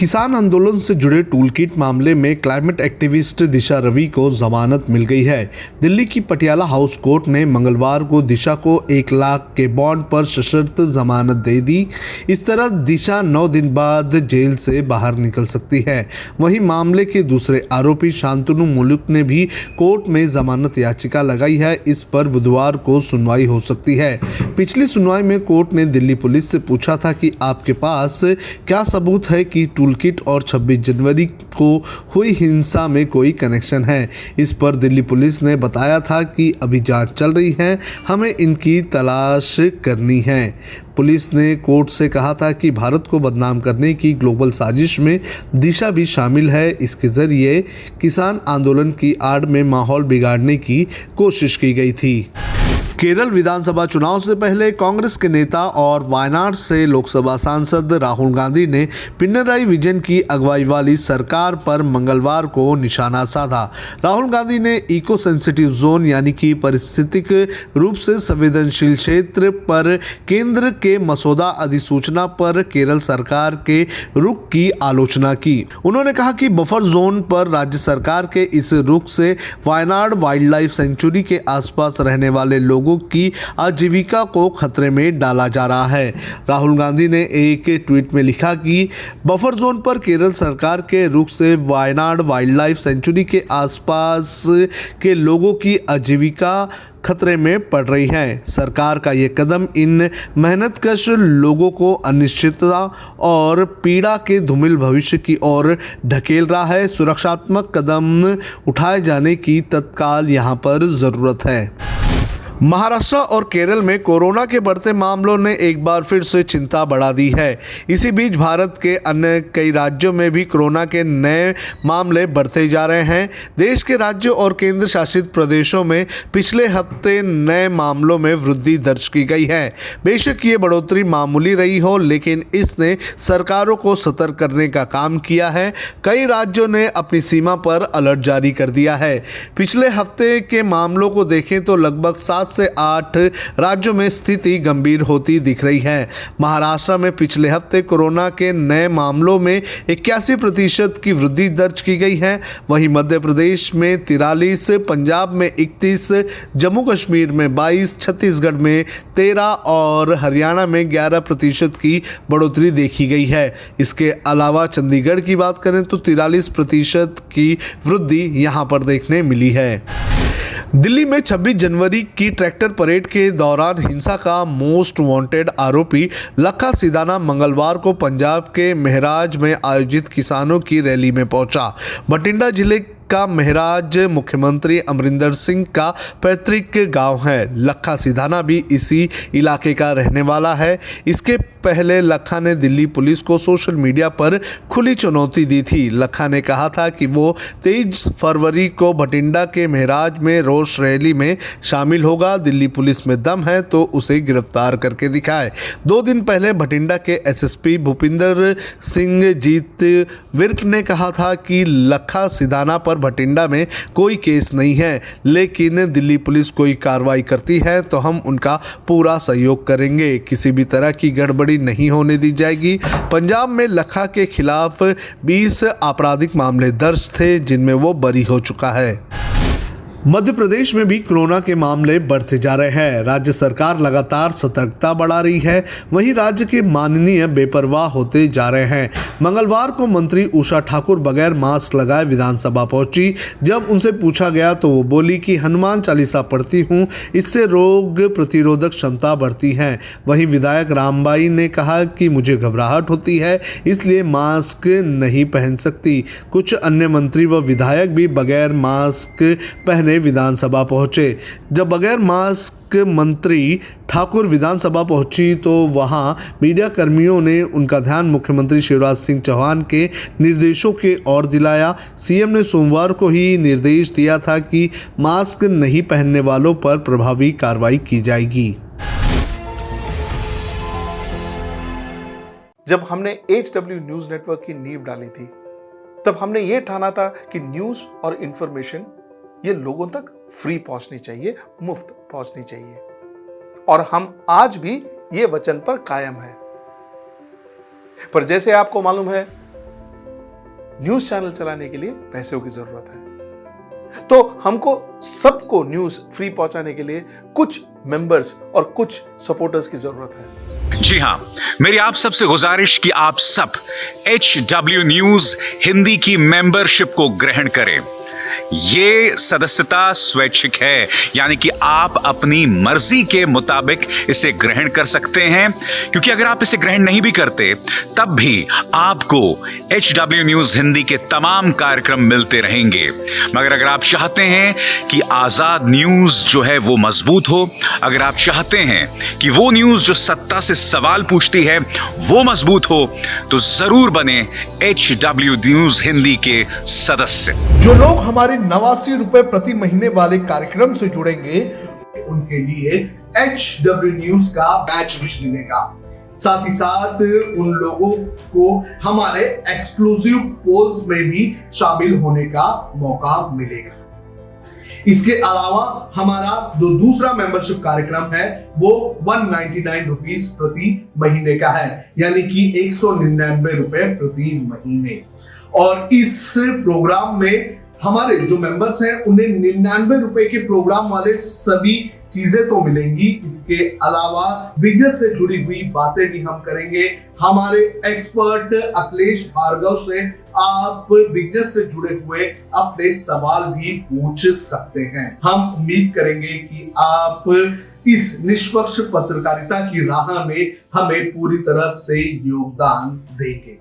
किसान आंदोलन से जुड़े टूलकिट मामले में क्लाइमेट एक्टिविस्ट दिशा रवि को जमानत मिल गई है। दिल्ली की पटियाला हाउस कोर्ट ने मंगलवार को दिशा को 1 लाख के बॉन्ड पर सशर्त जमानत दे दी। इस तरह दिशा 9 दिन बाद जेल से बाहर निकल सकती है। वहीं मामले के दूसरे आरोपी शांतनु मुलुक ने भी कोर्ट में जमानत याचिका लगाई है। इस पर बुधवार को सुनवाई हो सकती है। पिछली सुनवाई में कोर्ट ने दिल्ली पुलिस से पूछा था कि आपके पास क्या सबूत है कि टूलकिट और 26 जनवरी को हुई हिंसा में कोई कनेक्शन है। इस पर दिल्ली पुलिस ने बताया था कि अभी जांच चल रही है, हमें इनकी तलाश करनी है। पुलिस ने कोर्ट से कहा था कि भारत को बदनाम करने की ग्लोबल साजिश में दिशा भी शामिल है। इसके जरिए किसान आंदोलन की आड़ में माहौल बिगाड़ने की कोशिश की गई थी। केरल विधानसभा चुनाव से पहले कांग्रेस के नेता और वायनाड से लोकसभा सांसद राहुल गांधी ने पिनराई विजयन की अगुवाई वाली सरकार पर मंगलवार को निशाना साधा। राहुल गांधी ने इको सेंसिटिव जोन यानी कि पारिस्थितिक रूप से संवेदनशील क्षेत्र पर केंद्र के मसौदा अधिसूचना पर केरल सरकार के रुख की आलोचना की। उन्होंने कहा कि बफर जोन पर राज्य सरकार के इस रुख से वायनाड वाइल्ड लाइफ सेंचुरी के आसपास रहने वाले लोगों की आजीविका को खतरे में डाला जा रहा है। राहुल गांधी ने एक ट्वीट में लिखा कि बफर जोन पर केरल सरकार के रुख से वायनाड वाइल्ड लाइफ सेंचुरी के आसपास के लोगों की आजीविका खतरे में पड़ रही है। सरकार का ये कदम इन मेहनतकश लोगों को अनिश्चितता और पीड़ा के धूमिल भविष्य की ओर ढकेल रहा है। सुरक्षात्मक कदम उठाए जाने की तत्काल यहाँ पर जरूरत है। महाराष्ट्र और केरल में कोरोना के बढ़ते मामलों ने एक बार फिर से चिंता बढ़ा दी है। इसी बीच भारत के अन्य कई राज्यों में भी कोरोना के नए मामले बढ़ते जा रहे हैं। देश के राज्यों और केंद्र शासित प्रदेशों में पिछले हफ्ते नए मामलों में वृद्धि दर्ज की गई है। बेशक ये बढ़ोतरी मामूली रही हो, लेकिन इसने सरकारों को सतर्क करने का काम किया है। कई राज्यों ने अपनी सीमा पर अलर्ट जारी कर दिया है। पिछले हफ्ते के मामलों को देखें तो लगभग 7 से 8 राज्यों में स्थिति गंभीर होती दिख रही है। महाराष्ट्र में पिछले हफ्ते कोरोना के नए मामलों में 81% की वृद्धि दर्ज की गई है। वहीं मध्य प्रदेश में 43, पंजाब में 31, जम्मू कश्मीर में 22, छत्तीसगढ़ में 13 और हरियाणा में 11% की बढ़ोतरी देखी गई है। इसके अलावा चंडीगढ़ की बात करें तो 43% की वृद्धि यहां पर देखने मिली है। दिल्ली में 26 जनवरी की ट्रैक्टर परेड के दौरान हिंसा का मोस्ट वांटेड आरोपी लखा सिदाना मंगलवार को पंजाब के महराज में आयोजित किसानों की रैली में पहुंचा। बठिंडा जिले का महराज मुख्यमंत्री अमरिंदर सिंह का पैतृक गांव है। लखा सिदाना भी इसी इलाके का रहने वाला है। इसके पहले लखा ने दिल्ली पुलिस को सोशल मीडिया पर खुली चुनौती दी थी। लखा ने कहा था कि वो 23 फरवरी को बठिंडा के महराज में रोष रैली में शामिल होगा। दिल्ली पुलिस में दम है तो उसे गिरफ्तार करके दिखाए। 2 दिन पहले बठिंडा के एसएसपी भूपिंदर सिंह जीत विर्क ने कहा था कि लखा सिदाना पर बठिंडा में कोई केस नहीं है, लेकिन दिल्ली पुलिस कोई कार्रवाई करती है तो हम उनका पूरा सहयोग करेंगे। किसी भी तरह की गड़बड़ी नहीं होने दी जाएगी। पंजाब में लखा के खिलाफ 20 आपराधिक मामले दर्ज थे, जिनमें वो बरी हो चुका है। मध्य प्रदेश में भी कोरोना के मामले बढ़ते जा रहे हैं। राज्य सरकार लगातार सतर्कता बढ़ा रही है। वहीं राज्य के माननीय बेपरवाह होते जा रहे हैं। मंगलवार को मंत्री उषा ठाकुर बगैर मास्क लगाए विधानसभा पहुंची। जब उनसे पूछा गया तो वो बोली कि हनुमान चालीसा पढ़ती हूं, इससे रोग प्रतिरोधक क्षमता बढ़ती है। वहीं विधायक रामबाई ने कहा कि मुझे घबराहट होती है, इसलिए मास्क नहीं पहन सकती। कुछ अन्य मंत्री व विधायक भी बगैर मास्क पहने विधानसभा पहुंचे। जब बगैर मास्क मंत्री ठाकुर विधानसभा पहुंची तो वहां मीडिया कर्मियों ने उनका ध्यान मुख्यमंत्री शिवराज सिंह चौहान के निर्देशों की ओर दिलाया। सीएम ने सोमवार को ही निर्देश दिया था कि मास्क नहीं पहनने वालों पर प्रभावी कार्रवाई की जाएगी। जब हमने HW न्यूज नेटवर्क की नींव डाली थी, तब हमने ये ठाना था कि न्यूज और इंफॉर्मेशन ये लोगों तक फ्री पहुंचनी चाहिए, मुफ्त पहुंचनी चाहिए, और हम आज भी ये वचन पर कायम हैं। पर जैसे आपको मालूम है न्यूज चैनल चलाने के लिए पैसों की जरूरत है। तो हमको सबको न्यूज फ्री पहुंचाने के लिए कुछ मेंबर्स और कुछ सपोर्टर्स की जरूरत है। जी हां, मेरी आप सबसे गुजारिश कि आप सब HW न्यूज हिंदी की मेंबरशिप को ग्रहण करें। ये सदस्यता स्वैच्छिक है, यानी कि आप अपनी मर्जी के मुताबिक इसे ग्रहण कर सकते हैं, क्योंकि अगर आप इसे ग्रहण नहीं भी करते तब भी आपको HW न्यूज हिंदी के तमाम कार्यक्रम मिलते रहेंगे। मगर अगर आप चाहते हैं कि आजाद न्यूज जो है वो मजबूत हो, अगर आप चाहते हैं कि वो न्यूज जो सत्ता से सवाल पूछती है वो मजबूत हो, तो जरूर बने HW न्यूज हिंदी के सदस्य। जो लोग हमारे 89 रुपए प्रति महीने वाले कार्यक्रम से जुड़ेंगे उनके लिए HW न्यूज का बैच विश मिलेगा। साथ ही साथ उन लोगों को हमारे एक्सक्लूसिव पोल्स में भी शामिल होने का मौका मिलेगा। इसके अलावा हमारा जो दूसरा मेंबरशिप कार्यक्रम है वो 199 रुपीस प्रति महीने का है, यानी कि 199 रुपए प्रति महीने। और इस प्रोग्राम में हमारे जो मेंबर्स हैं उन्हें 99 रुपए के प्रोग्राम वाले सभी चीजें तो मिलेंगी। इसके अलावा बिजनेस से जुड़ी हुई बातें भी हम करेंगे। हमारे एक्सपर्ट अखिलेश भार्गव से आप बिजनेस से जुड़े हुए अपने सवाल भी पूछ सकते हैं। हम उम्मीद करेंगे कि आप इस निष्पक्ष पत्रकारिता की राह में हमें पूरी तरह से योगदान देंगे।